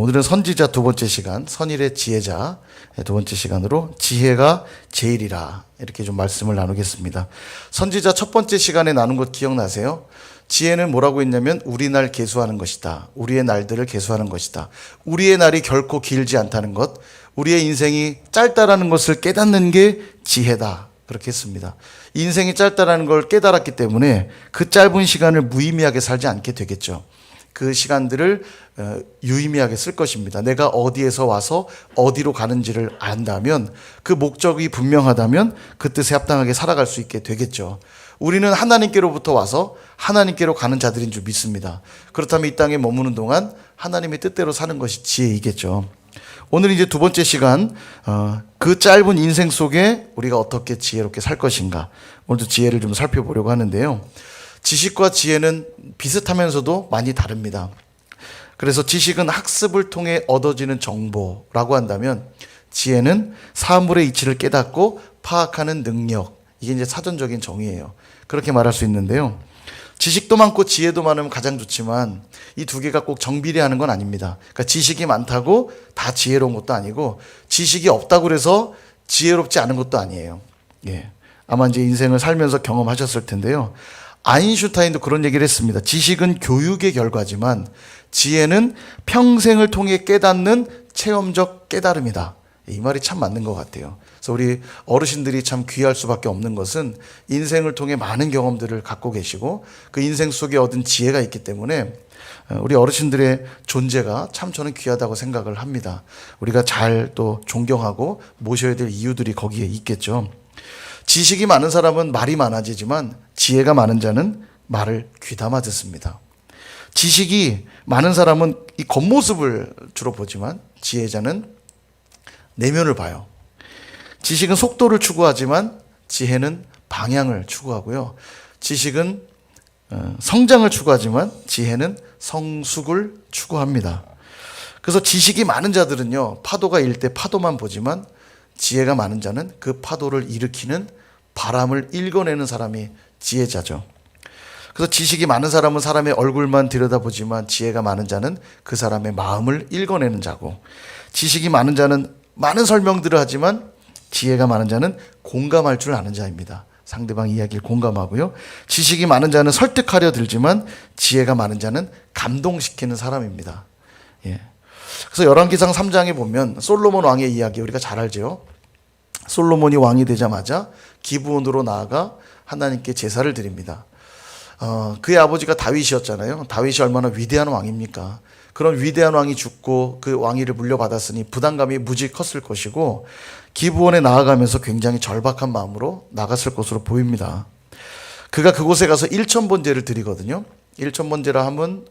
오늘은 선지자 두 번째 시간, 선일의 지혜자 두 번째 시간으로 지혜가 제일이라 이렇게 좀 말씀을 나누겠습니다. 선지자 첫 번째 시간에 나눈 것 기억나세요? 지혜는 뭐라고 했냐면 우리 날 계수하는 것이다. 우리의 날들을 계수하는 것이다. 우리의 날이 결코 길지 않다는 것, 우리의 인생이 짧다라는 것을 깨닫는 게 지혜다. 그렇게 했습니다. 인생이 짧다라는 걸 깨달았기 때문에 그 짧은 시간을 무의미하게 살지 않게 되겠죠. 그 시간들을 유의미하게 쓸 것입니다. 내가 어디에서 와서 어디로 가는지를 안다면, 그 목적이 분명하다면 그 뜻에 합당하게 살아갈 수 있게 되겠죠. 우리는 하나님께로부터 와서 하나님께로 가는 자들인 줄 믿습니다. 그렇다면 이 땅에 머무는 동안 하나님의 뜻대로 사는 것이 지혜이겠죠. 오늘 이제 두 번째 시간, 그 짧은 인생 속에 우리가 어떻게 지혜롭게 살 것인가, 오늘도 지혜를 좀 살펴보려고 하는데요. 지식과 지혜는 비슷하면서도 많이 다릅니다. 그래서 지식은 학습을 통해 얻어지는 정보라고 한다면, 지혜는 사물의 이치를 깨닫고 파악하는 능력, 이게 이제 사전적인 정의예요. 그렇게 말할 수 있는데요. 지식도 많고 지혜도 많으면 가장 좋지만 이 두 개가 꼭 정비례하는 건 아닙니다. 그러니까 지식이 많다고 다 지혜로운 것도 아니고, 지식이 없다고 그래서 지혜롭지 않은 것도 아니에요. 예. 아마 이제 인생을 살면서 경험하셨을 텐데요. 아인슈타인도 그런 얘기를 했습니다. 지식은 교육의 결과지만 지혜는 평생을 통해 깨닫는 체험적 깨달음이다. 이 말이 참 맞는 것 같아요. 그래서 우리 어르신들이 참 귀할 수밖에 없는 것은 인생을 통해 많은 경험들을 갖고 계시고 그 인생 속에 얻은 지혜가 있기 때문에 우리 어르신들의 존재가 참 저는 귀하다고 생각을 합니다. 우리가 잘 또 존경하고 모셔야 될 이유들이 거기에 있겠죠. 지식이 많은 사람은 말이 많아지지만 지혜가 많은 자는 말을 귀담아 듣습니다. 지식이 많은 사람은 이 겉모습을 주로 보지만 지혜자는 내면을 봐요. 지식은 속도를 추구하지만 지혜는 방향을 추구하고요. 지식은 성장을 추구하지만 지혜는 성숙을 추구합니다. 그래서 지식이 많은 자들은요, 파도가 일 때 파도만 보지만 지혜가 많은 자는 그 파도를 일으키는 바람을 읽어내는 사람이 지혜자죠. 그래서 지식이 많은 사람은 사람의 얼굴만 들여다보지만 지혜가 많은 자는 그 사람의 마음을 읽어내는 자고, 지식이 많은 자는 많은 설명들을 하지만 지혜가 많은 자는 공감할 줄 아는 자입니다. 상대방 이야기를 공감하고요. 지식이 많은 자는 설득하려 들지만 지혜가 많은 자는 감동시키는 사람입니다. 예. 그래서 열왕기상 3장에 보면 솔로몬 왕의 이야기 우리가 잘 알죠. 솔로몬이 왕이 되자마자 기브온으로 나아가 하나님께 제사를 드립니다. 그의 아버지가 다윗이었잖아요. 다윗이 얼마나 위대한 왕입니까? 그런 위대한 왕이 죽고 그 왕위를 물려받았으니 부담감이 무지 컸을 것이고 기브온에 나아가면서 굉장히 절박한 마음으로 나갔을 것으로 보입니다. 그가 그곳에 가서 1000번제를 드리거든요. 1000번제라 하면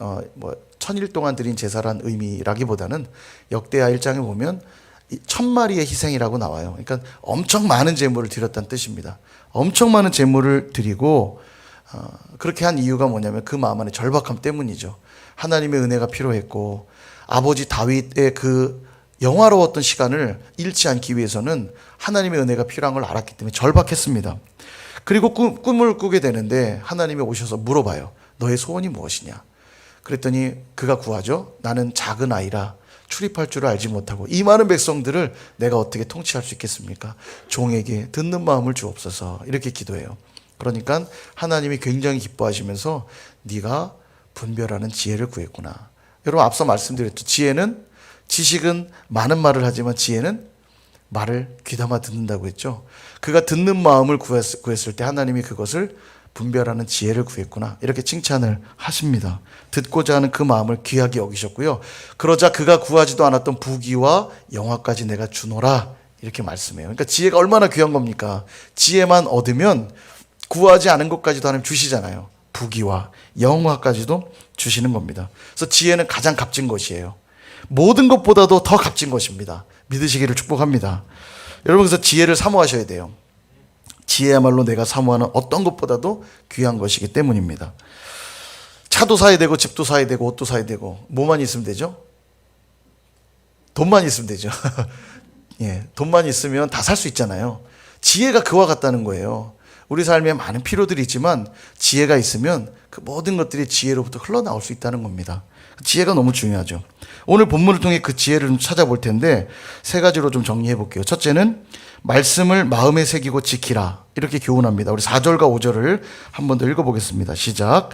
1000일 동안 드린 제사란 의미라기보다는 역대하 1장에 보면 1000마리의 희생이라고 나와요. 그러니까 엄청 많은 제물을 드렸다는 뜻입니다. 엄청 많은 제물을 드리고 그렇게 한 이유가 뭐냐면 그 마음 안에 절박함 때문이죠. 하나님의 은혜가 필요했고 아버지 다윗의 그 영화로웠던 시간을 잃지 않기 위해서는 하나님의 은혜가 필요한 걸 알았기 때문에 절박했습니다. 그리고 꿈을 꾸게 되는데 하나님이 오셔서 물어봐요. 너의 소원이 무엇이냐? 그랬더니 그가 구하죠. 나는 작은 아이라 출입할 줄을 알지 못하고 이 많은 백성들을 내가 어떻게 통치할 수 있겠습니까? 종에게 듣는 마음을 주옵소서, 이렇게 기도해요. 그러니까 하나님이 굉장히 기뻐하시면서 네가 분별하는 지혜를 구했구나. 여러분 앞서 말씀드렸죠. 지식은 많은 말을 하지만 지혜는 말을 귀담아 듣는다고 했죠. 그가 듣는 마음을 구했을 때 하나님이 그것을 분별하는 지혜를 구했구나, 이렇게 칭찬을 하십니다. 듣고자 하는 그 마음을 귀하게 여기셨고요. 그러자 그가 구하지도 않았던 부귀와 영화까지 내가 주노라, 이렇게 말씀해요. 그러니까 지혜가 얼마나 귀한 겁니까? 지혜만 얻으면 구하지 않은 것까지도 하나님 주시잖아요. 부귀와 영화까지도 주시는 겁니다. 그래서 지혜는 가장 값진 것이에요. 모든 것보다도 더 값진 것입니다. 믿으시기를 축복합니다. 여러분, 그래서 지혜를 사모하셔야 돼요. 지혜야말로 내가 사모하는 어떤 것보다도 귀한 것이기 때문입니다. 차도 사야 되고 집도 사야 되고 옷도 사야 되고 뭐만 있으면 되죠? 돈만 있으면 되죠. 예, 돈만 있으면 다 살 수 있잖아요. 지혜가 그와 같다는 거예요. 우리 삶에 많은 필요들이 있지만 지혜가 있으면 그 모든 것들이 지혜로부터 흘러나올 수 있다는 겁니다. 지혜가 너무 중요하죠. 오늘 본문을 통해 그 지혜를 좀 찾아볼 텐데 세 가지로 좀 정리해 볼게요. 첫째는 말씀을 마음에 새기고 지키라, 이렇게 교훈합니다. 우리 4절과 5절을 한 번 더 읽어보겠습니다. 시작.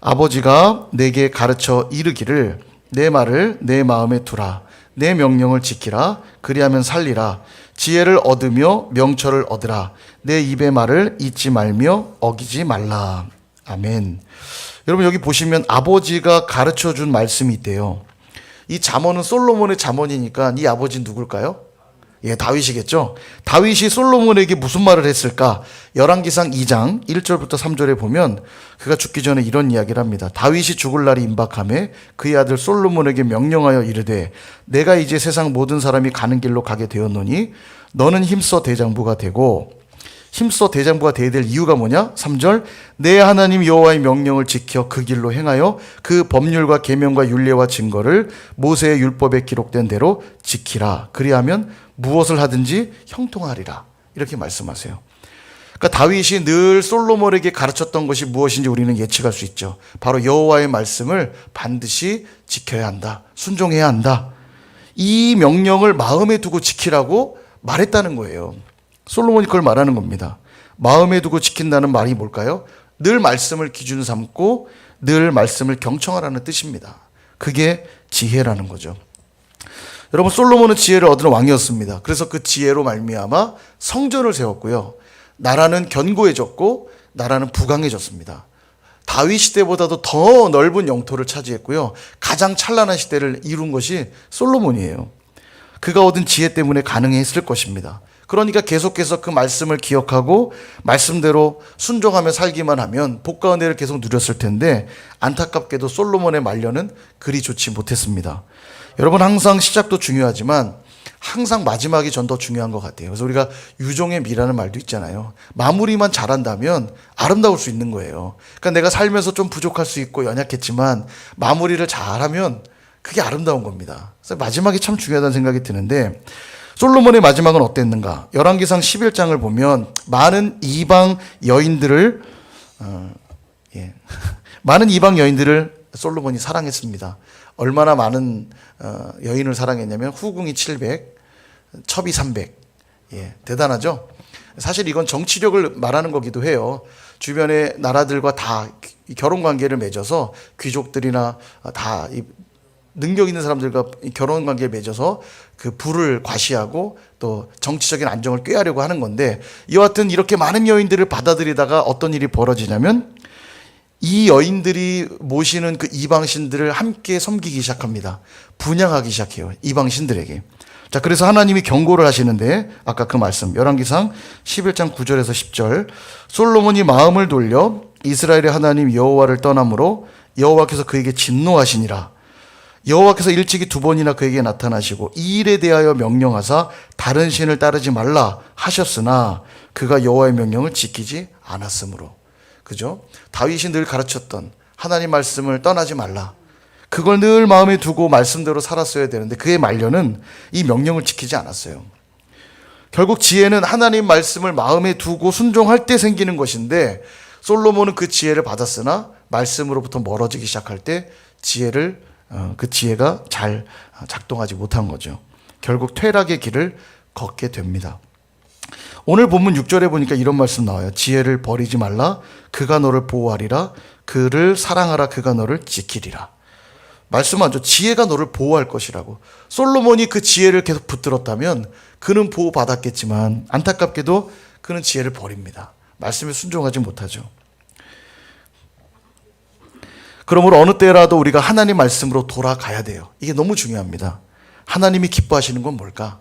아버지가 내게 가르쳐 이르기를 내 말을 내 마음에 두라. 내 명령을 지키라. 그리하면 살리라. 지혜를 얻으며 명철을 얻으라. 내 입의 말을 잊지 말며 어기지 말라. 아멘. 여러분, 여기 보시면 아버지가 가르쳐 준 말씀이 있대요. 이 잠언은 솔로몬의 잠언이니까 이 아버지는 누굴까요? 예, 다윗이겠죠. 다윗이 솔로몬에게 무슨 말을 했을까? 열왕기상 2장 1절부터 3절에 보면 그가 죽기 전에 이런 이야기를 합니다. 다윗이 죽을 날이 임박하매 그의 아들 솔로몬에게 명령하여 이르되 내가 이제 세상 모든 사람이 가는 길로 가게 되었노니 너는 힘써 대장부가 되고, 힘써 대장부가 되어야 될 이유가 뭐냐? 3절. 내 하나님 여호와의 명령을 지켜 그 길로 행하여 그 법률과 계명과 율례와 증거를 모세의 율법에 기록된 대로 지키라. 그리하면 무엇을 하든지 형통하리라. 이렇게 말씀하세요. 그러니까 다윗이 늘 솔로몬에게 가르쳤던 것이 무엇인지 우리는 예측할 수 있죠. 바로 여호와의 말씀을 반드시 지켜야 한다. 순종해야 한다. 이 명령을 마음에 두고 지키라고 말했다는 거예요. 솔로몬이 그걸 말하는 겁니다. 마음에 두고 지킨다는 말이 뭘까요? 늘 말씀을 기준 삼고 늘 말씀을 경청하라는 뜻입니다. 그게 지혜라는 거죠. 여러분, 솔로몬은 지혜를 얻은 왕이었습니다. 그래서 그 지혜로 말미암아 성전을 세웠고요. 나라는 견고해졌고 나라는 부강해졌습니다. 다윗 시대보다도 더 넓은 영토를 차지했고요. 가장 찬란한 시대를 이룬 것이 솔로몬이에요. 그가 얻은 지혜 때문에 가능했을 것입니다. 그러니까 계속해서 그 말씀을 기억하고 말씀대로 순종하며 살기만 하면 복과 은혜를 계속 누렸을 텐데, 안타깝게도 솔로몬의 말년은 그리 좋지 못했습니다. 여러분, 항상 시작도 중요하지만 항상 마지막이 전 더 중요한 것 같아요. 그래서 우리가 유종의 미라는 말도 있잖아요. 마무리만 잘한다면 아름다울 수 있는 거예요. 그러니까 내가 살면서 좀 부족할 수 있고 연약했지만 마무리를 잘하면 그게 아름다운 겁니다. 그래서 마지막이 참 중요하다는 생각이 드는데, 솔로몬의 마지막은 어땠는가? 열왕기상 11장을 보면 많은 이방 여인들을 많은 이방 여인들을 솔로몬이 사랑했습니다. 얼마나 많은 여인을 사랑했냐면 후궁이 700, 첩이 300. 예, 대단하죠? 사실 이건 정치력을 말하는 거기도 해요. 주변의 나라들과 다 결혼 관계를 맺어서 귀족들이나 다 능력 있는 사람들과 결혼 관계를 맺어서 그 부를 과시하고 또 정치적인 안정을 꾀하려고 하는 건데, 여하튼 이렇게 많은 여인들을 받아들이다가 어떤 일이 벌어지냐면 이 여인들이 모시는 그 이방신들을 함께 섬기기 시작합니다. 분양하기 시작해요. 이방신들에게. 자, 그래서 하나님이 경고를 하시는데, 아까 그 말씀 열왕기상 11장 9절에서 10절. 솔로몬이 마음을 돌려 이스라엘의 하나님 여호와를 떠남으로 여호와께서 그에게 진노하시니라. 여호와께서 일찍이 2번이나 그에게 나타나시고 이 일에 대하여 명령하사 다른 신을 따르지 말라 하셨으나 그가 여호와의 명령을 지키지 않았으므로. 그죠? 다윗이 늘 가르쳤던 하나님 말씀을 떠나지 말라. 그걸 늘 마음에 두고 말씀대로 살았어야 되는데 그의 말년은 이 명령을 지키지 않았어요. 결국 지혜는 하나님 말씀을 마음에 두고 순종할 때 생기는 것인데, 솔로몬은 그 지혜를 받았으나 말씀으로부터 멀어지기 시작할 때 그 지혜가 잘 작동하지 못한 거죠. 결국 퇴락의 길을 걷게 됩니다. 오늘 본문 6절에 보니까 이런 말씀 나와요. 지혜를 버리지 말라. 그가 너를 보호하리라. 그를 사랑하라. 그가 너를 지키리라. 말씀하죠. 지혜가 너를 보호할 것이라고. 솔로몬이 그 지혜를 계속 붙들었다면 그는 보호받았겠지만 안타깝게도 그는 지혜를 버립니다. 말씀에 순종하지 못하죠. 그러므로 어느 때라도 우리가 하나님 말씀으로 돌아가야 돼요. 이게 너무 중요합니다. 하나님이 기뻐하시는 건 뭘까?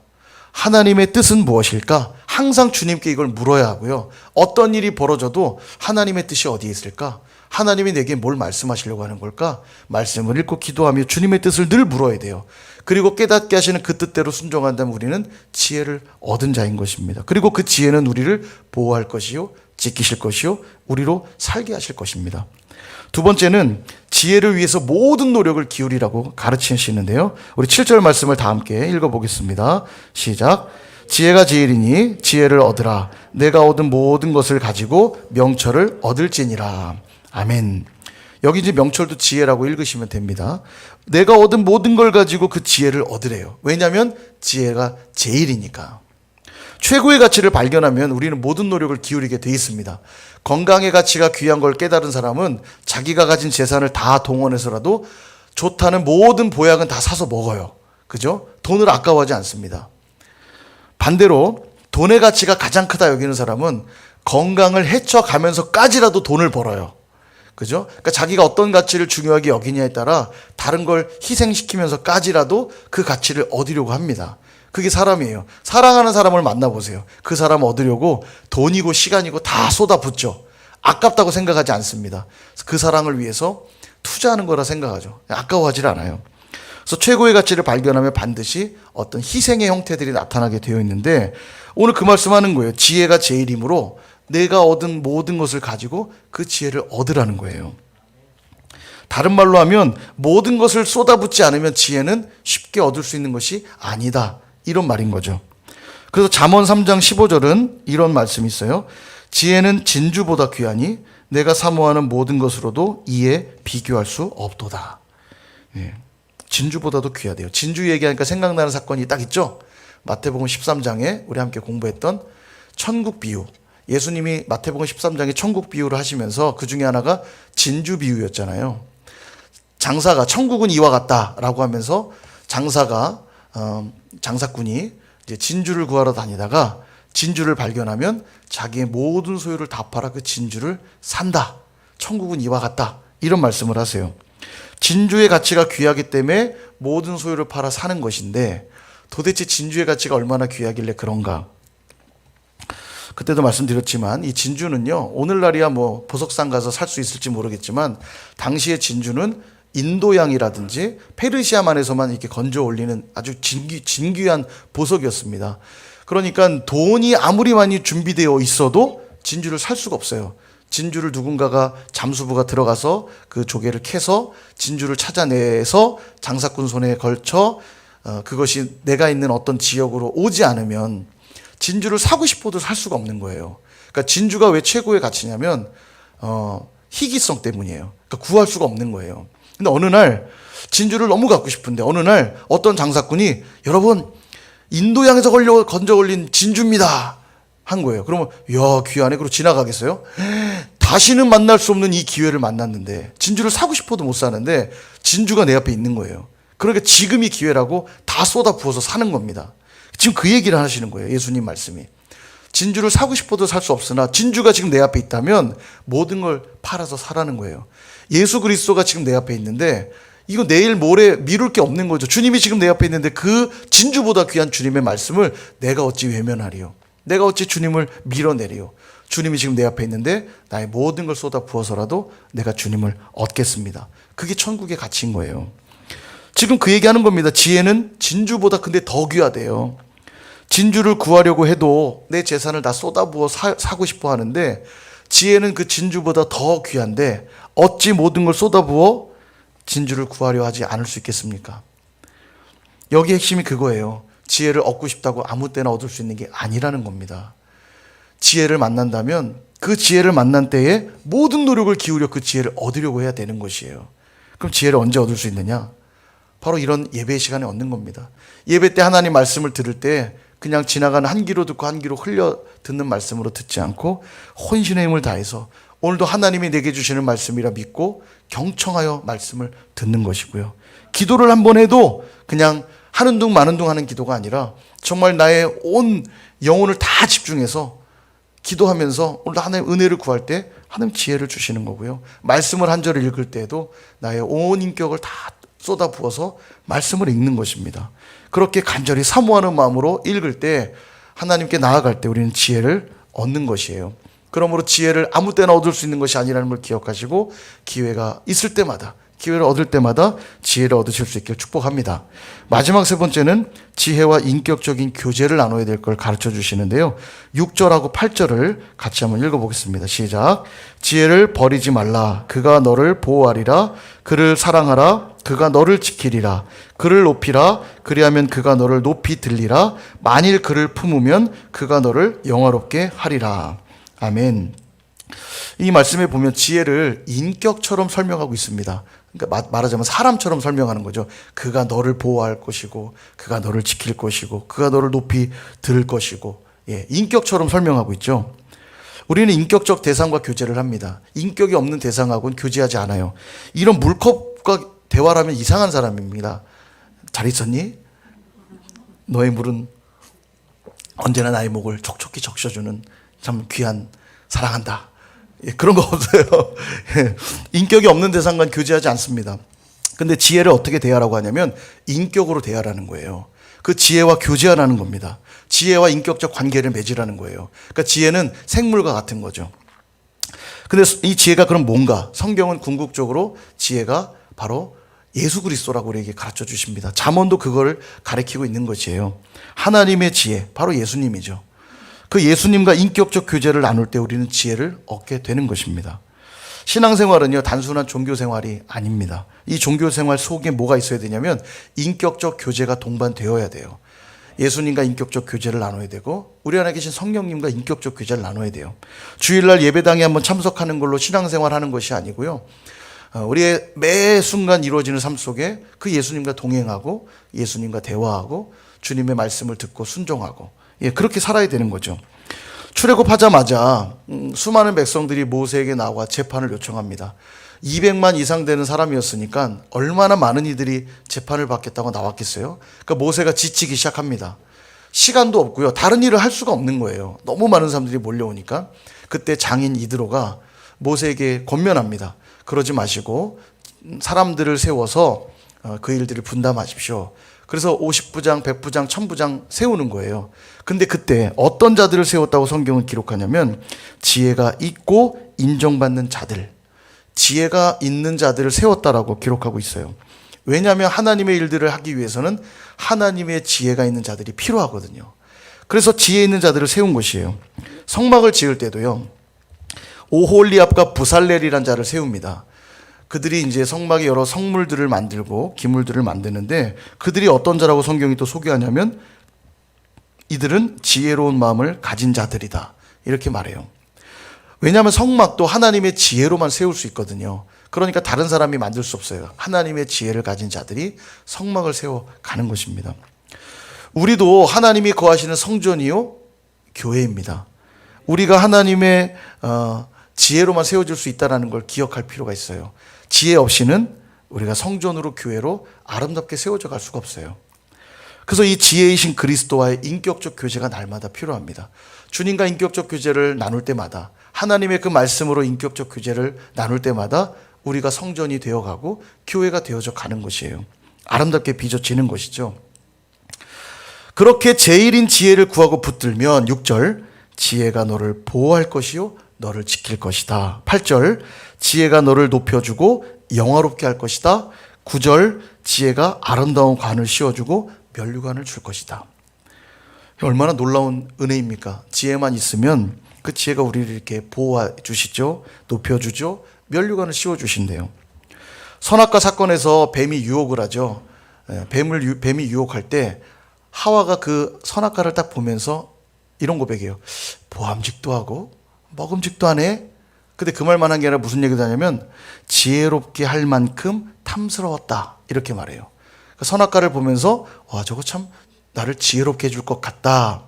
하나님의 뜻은 무엇일까? 항상 주님께 이걸 물어야 하고요. 어떤 일이 벌어져도 하나님의 뜻이 어디에 있을까? 하나님이 내게 뭘 말씀하시려고 하는 걸까? 말씀을 읽고 기도하며 주님의 뜻을 늘 물어야 돼요. 그리고 깨닫게 하시는 그 뜻대로 순종한다면 우리는 지혜를 얻은 자인 것입니다. 그리고 그 지혜는 우리를 보호할 것이요, 지키실 것이요, 우리로 살게 하실 것입니다. 두 번째는 지혜를 위해서 모든 노력을 기울이라고 가르치시는데요. 우리 7절 말씀을 다 함께 읽어보겠습니다. 시작. 지혜가 제일이니 지혜를 얻으라. 내가 얻은 모든 것을 가지고 명철을 얻을지니라. 아멘. 여기 이제 명철도 지혜라고 읽으시면 됩니다. 내가 얻은 모든 걸 가지고 그 지혜를 얻으래요. 왜냐하면 지혜가 제일이니까. 최고의 가치를 발견하면 우리는 모든 노력을 기울이게 돼 있습니다. 건강의 가치가 귀한 걸 깨달은 사람은 자기가 가진 재산을 다 동원해서라도 좋다는 모든 보약은 다 사서 먹어요. 그죠? 돈을 아까워하지 않습니다. 반대로 돈의 가치가 가장 크다 여기는 사람은 건강을 헤쳐가면서까지라도 돈을 벌어요. 그죠? 그러니까 자기가 어떤 가치를 중요하게 여기냐에 따라 다른 걸 희생시키면서까지라도 그 가치를 얻으려고 합니다. 그게 사람이에요. 사랑하는 사람을 만나보세요. 그 사람을 얻으려고 돈이고 시간이고 다 쏟아붓죠. 아깝다고 생각하지 않습니다. 그 사랑을 위해서 투자하는 거라 생각하죠. 아까워하지 않아요. 그래서 최고의 가치를 발견하면 반드시 어떤 희생의 형태들이 나타나게 되어 있는데 오늘 그 말씀하는 거예요. 지혜가 제일이므로 내가 얻은 모든 것을 가지고 그 지혜를 얻으라는 거예요. 다른 말로 하면 모든 것을 쏟아붓지 않으면 지혜는 쉽게 얻을 수 있는 것이 아니다. 이런 말인 거죠. 그래서 잠언 3장 15절은 이런 말씀이 있어요. 지혜는 진주보다 귀하니 내가 사모하는 모든 것으로도 이에 비교할 수 없도다. 예. 진주보다도 귀하대요. 진주 얘기하니까 생각나는 사건이 딱 있죠. 마태복음 13장에 우리 함께 공부했던 천국 비유. 예수님이 마태복음 13장에 천국 비유를 하시면서 그 중에 하나가 진주 비유였잖아요. 장사가 천국은 이와 같다라고 하면서 장사꾼이 이제 진주를 구하러 다니다가 진주를 발견하면 자기의 모든 소유를 다 팔아 그 진주를 산다. 천국은 이와 같다. 이런 말씀을 하세요. 진주의 가치가 귀하기 때문에 모든 소유를 팔아 사는 것인데 도대체 진주의 가치가 얼마나 귀하길래 그런가? 그때도 말씀드렸지만 이 진주는요, 오늘날이야 뭐 보석상 가서 살 수 있을지 모르겠지만 당시의 진주는 인도양이라든지 페르시아만에서만 이렇게 건져 올리는 아주 진귀한 보석이었습니다. 그러니까 돈이 아무리 많이 준비되어 있어도 진주를 살 수가 없어요. 진주를 누군가가 잠수부가 들어가서 그 조개를 캐서 진주를 찾아내서 장사꾼 손에 걸쳐 그것이 내가 있는 어떤 지역으로 오지 않으면 진주를 사고 싶어도 살 수가 없는 거예요. 그러니까 진주가 왜 최고의 가치냐면 희귀성 때문이에요. 그러니까 구할 수가 없는 거예요. 근데 어느 날 진주를 너무 갖고 싶은데 어느 날 어떤 장사꾼이 여러분 인도양에서 건져 올린 진주입니다 한 거예요. 그러면 야 귀하네. 그러고 지나가겠어요? 다시는 만날 수 없는 이 기회를 만났는데 진주를 사고 싶어도 못 사는데 진주가 내 앞에 있는 거예요. 그러니까 지금이 기회라고 다 쏟아 부어서 사는 겁니다. 지금 그 얘기를 하시는 거예요. 예수님 말씀이. 진주를 사고 싶어도 살 수 없으나 진주가 지금 내 앞에 있다면 모든 걸 팔아서 사라는 거예요. 예수 그리스도가 지금 내 앞에 있는데 이거 내일 모레 미룰 게 없는 거죠. 주님이 지금 내 앞에 있는데 그 진주보다 귀한 주님의 말씀을 내가 어찌 외면하리요. 내가 어찌 주님을 밀어내리요. 주님이 지금 내 앞에 있는데 나의 모든 걸 쏟아 부어서라도 내가 주님을 얻겠습니다. 그게 천국의 가치인 거예요. 지금 그 얘기하는 겁니다. 지혜는 진주보다 근데 더 귀하대요. 진주를 구하려고 해도 내 재산을 다 쏟아부어 사고 싶어 하는데 지혜는 그 진주보다 더 귀한데 어찌 모든 걸 쏟아부어 진주를 구하려 하지 않을 수 있겠습니까? 여기 핵심이 그거예요. 지혜를 얻고 싶다고 아무 때나 얻을 수 있는 게 아니라는 겁니다. 지혜를 만난다면 그 지혜를 만난 때에 모든 노력을 기울여 그 지혜를 얻으려고 해야 되는 것이에요. 그럼 지혜를 언제 얻을 수 있느냐? 바로 이런 예배 시간에 얻는 겁니다. 예배 때 하나님 말씀을 들을 때 그냥 지나가는 한 귀로 듣고 한 귀로 흘려 듣는 말씀으로 듣지 않고 혼신의 힘을 다해서 오늘도 하나님이 내게 주시는 말씀이라 믿고 경청하여 말씀을 듣는 것이고요. 기도를 한 번 해도 그냥 하는 둥 마는 둥 하는 기도가 아니라 정말 나의 온 영혼을 다 집중해서 기도하면서 오늘 하나님 은혜를 구할 때 하나님 지혜를 주시는 거고요. 말씀을 한 절을 읽을 때에도 나의 온 인격을 다 쏟아 부어서 말씀을 읽는 것입니다. 그렇게 간절히 사모하는 마음으로 읽을 때 하나님께 나아갈 때 우리는 지혜를 얻는 것이에요. 그러므로 지혜를 아무 때나 얻을 수 있는 것이 아니라는 걸 기억하시고 기회가 있을 때마다 기회를 얻을 때마다 지혜를 얻으실 수 있기를 축복합니다. 마지막 세 번째는 지혜와 인격적인 교제를 나눠야 될 걸 가르쳐 주시는데요. 6절하고 8절을 같이 한번 읽어보겠습니다. 시작. 지혜를 버리지 말라. 그가 너를 보호하리라. 그를 사랑하라. 그가 너를 지키리라. 그를 높이라. 그리하면 그가 너를 높이 들리라. 만일 그를 품으면 그가 너를 영화롭게 하리라. 아멘. 이 말씀에 보면 지혜를 인격처럼 설명하고 있습니다. 그러니까 말하자면 사람처럼 설명하는 거죠. 그가 너를 보호할 것이고, 그가 너를 지킬 것이고, 그가 너를 높이 들 것이고, 인격처럼 설명하고 있죠. 우리는 인격적 대상과 교제를 합니다. 인격이 없는 대상하고는 교제하지 않아요. 이런 물컵과 대화를 하면 이상한 사람입니다. 잘 있었니? 너의 물은 언제나 나의 목을 촉촉히 적셔주는 참 귀한, 사랑한다. 그런 거 없어요. 인격이 없는 대상과는 교제하지 않습니다. 근데 지혜를 어떻게 대하라고 하냐면 인격으로 대하라는 거예요. 그 지혜와 교제하라는 겁니다. 지혜와 인격적 관계를 맺으라는 거예요. 그러니까 지혜는 생물과 같은 거죠. 근데 이 지혜가 그럼 뭔가? 성경은 궁극적으로 지혜가 바로 예수 그리스도라고 우리에게 가르쳐 주십니다. 잠언도 그걸 가리키고 있는 것이에요. 하나님의 지혜, 바로 예수님이죠. 그 예수님과 인격적 교제를 나눌 때 우리는 지혜를 얻게 되는 것입니다. 신앙생활은요, 단순한 종교생활이 아닙니다. 이 종교생활 속에 뭐가 있어야 되냐면 인격적 교제가 동반되어야 돼요. 예수님과 인격적 교제를 나눠야 되고 우리 안에 계신 성령님과 인격적 교제를 나눠야 돼요. 주일날 예배당에 한번 참석하는 걸로 신앙생활하는 것이 아니고요. 우리의 매 순간 이루어지는 삶 속에 그 예수님과 동행하고 예수님과 대화하고 주님의 말씀을 듣고 순종하고 그렇게 살아야 되는 거죠. 출애굽하자마자 수많은 백성들이 모세에게 나와 재판을 요청합니다. 200만 이상 되는 사람이었으니까 얼마나 많은 이들이 재판을 받겠다고 나왔겠어요. 그러니까 모세가 지치기 시작합니다. 시간도 없고요. 다른 일을 할 수가 없는 거예요. 너무 많은 사람들이 몰려오니까. 그때 장인 이드로가 모세에게 권면합니다. 그러지 마시고 사람들을 세워서 그 일들을 분담하십시오. 그래서 50부장, 100부장, 1000부장 세우는 거예요. 근데 그때 어떤 자들을 세웠다고 성경은 기록하냐면 지혜가 있고 인정받는 자들, 지혜가 있는 자들을 세웠다라고 기록하고 있어요. 왜냐하면 하나님의 일들을 하기 위해서는 하나님의 지혜가 있는 자들이 필요하거든요. 그래서 지혜 있는 자들을 세운 것이에요. 성막을 지을 때도요, 오홀리압과 부살렐이라는 자를 세웁니다. 그들이 이제 성막에 여러 성물들을 만들고 기물들을 만드는데 그들이 어떤 자라고 성경이 또 소개하냐면 이들은 지혜로운 마음을 가진 자들이다. 이렇게 말해요. 왜냐하면 성막도 하나님의 지혜로만 세울 수 있거든요. 그러니까 다른 사람이 만들 수 없어요. 하나님의 지혜를 가진 자들이 성막을 세워가는 것입니다. 우리도 하나님이 거하시는 성전이요, 교회입니다. 우리가 하나님의 지혜로만 세워질 수 있다는 걸 기억할 필요가 있어요. 지혜 없이는 우리가 성전으로 교회로 아름답게 세워져 갈 수가 없어요. 그래서 이 지혜이신 그리스도와의 인격적 교제가 날마다 필요합니다. 주님과 인격적 교제를 나눌 때마다 하나님의 그 말씀으로 인격적 교제를 나눌 때마다 우리가 성전이 되어가고 교회가 되어져 가는 것이에요. 아름답게 빚어지는 것이죠. 그렇게 제일인 지혜를 구하고 붙들면 6절 지혜가 너를 보호할 것이요 너를 지킬 것이다. 8절 지혜가 너를 높여주고 영화롭게 할 것이다. 9절 지혜가 아름다운 관을 씌워주고 면류관을 줄 것이다. 얼마나 놀라운 은혜입니까? 지혜만 있으면 그 지혜가 우리를 이렇게 보호해 주시죠. 높여주죠. 면류관을 씌워주신대요. 선악과 사건에서 뱀이 유혹을 하죠. 뱀이 유혹할 때 하와가 그 선악과를 딱 보면서 이런 고백이에요. 보암직도 하고 먹음직도 하네. 근데 그 말만 한 게 아니라 무슨 얘기를 하냐면 지혜롭게 할 만큼 탐스러웠다. 이렇게 말해요. 선악과를 보면서 와, 저거 참 나를 지혜롭게 해줄 것 같다.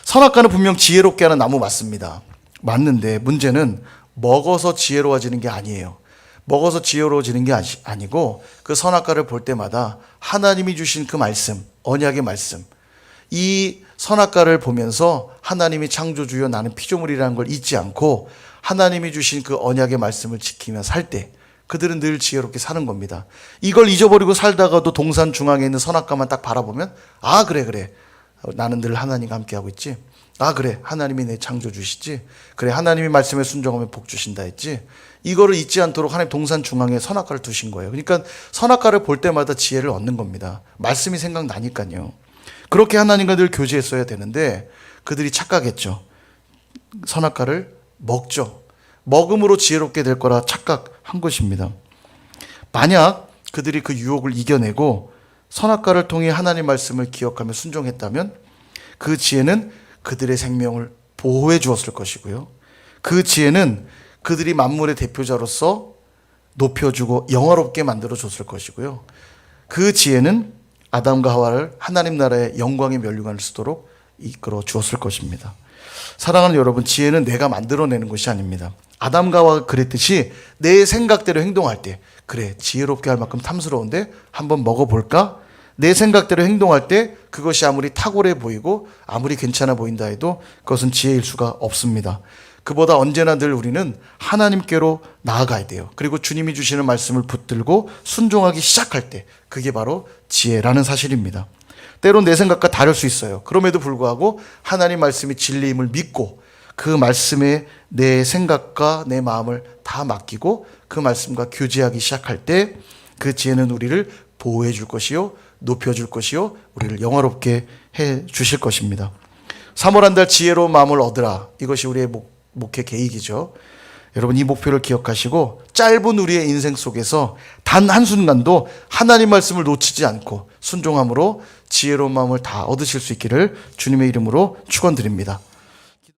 선악과는 분명 지혜롭게 하는 나무 맞습니다. 맞는데 문제는 먹어서 지혜로워지는 게 아니에요. 먹어서 지혜로워지는 게 아니고 그 선악과를 볼 때마다 하나님이 주신 그 말씀, 언약의 말씀, 이 선악과를 보면서 하나님이 창조주여 나는 피조물이라는 걸 잊지 않고 하나님이 주신 그 언약의 말씀을 지키며 살 때 그들은 늘 지혜롭게 사는 겁니다. 이걸 잊어버리고 살다가도 동산 중앙에 있는 선악과만 딱 바라보면 아 그래 나는 늘 하나님과 함께하고 있지. 아 그래 하나님이 내 창조주시지. 그래 하나님이 말씀에 순종하면 복 주신다 했지. 이거를 잊지 않도록 하나님 동산 중앙에 선악과를 두신 거예요. 그러니까 선악과를 볼 때마다 지혜를 얻는 겁니다. 말씀이 생각나니까요. 그렇게 하나님과 늘 교제했어야 되는데 그들이 착각했죠. 선악과를 먹죠. 먹음으로 지혜롭게 될 거라 착각한 것입니다. 만약 그들이 그 유혹을 이겨내고 선악과를 통해 하나님 말씀을 기억하며 순종했다면 그 지혜는 그들의 생명을 보호해 주었을 것이고요. 그 지혜는 그들이 만물의 대표자로서 높여주고 영화롭게 만들어 줬을 것이고요. 그 지혜는 아담과 하와를 하나님 나라의 영광의 면류관을 쓰도록 이끌어 주었을 것입니다. 사랑하는 여러분, 지혜는 내가 만들어내는 것이 아닙니다. 아담과 하와가 그랬듯이 내 생각대로 행동할 때, 그래 지혜롭게 할 만큼 탐스러운데 한번 먹어볼까? 내 생각대로 행동할 때 그것이 아무리 탁월해 보이고 아무리 괜찮아 보인다 해도 그것은 지혜일 수가 없습니다. 그보다 언제나 늘 우리는 하나님께로 나아가야 돼요. 그리고 주님이 주시는 말씀을 붙들고 순종하기 시작할 때 그게 바로 지혜라는 사실입니다. 때론 내 생각과 다를 수 있어요. 그럼에도 불구하고 하나님 말씀이 진리임을 믿고 그 말씀에 내 생각과 내 마음을 다 맡기고 그 말씀과 교제하기 시작할 때 그 지혜는 우리를 보호해 줄 것이요, 높여줄 것이요, 우리를 영화롭게 해 주실 것입니다. 3월 한 달 지혜로운 마음을 얻으라. 이것이 우리의 목회 계획이죠. 여러분 이 목표를 기억하시고 짧은 우리의 인생 속에서 단 한순간도 하나님 말씀을 놓치지 않고 순종함으로 지혜로운 마음을 다 얻으실 수 있기를 주님의 이름으로 축원드립니다.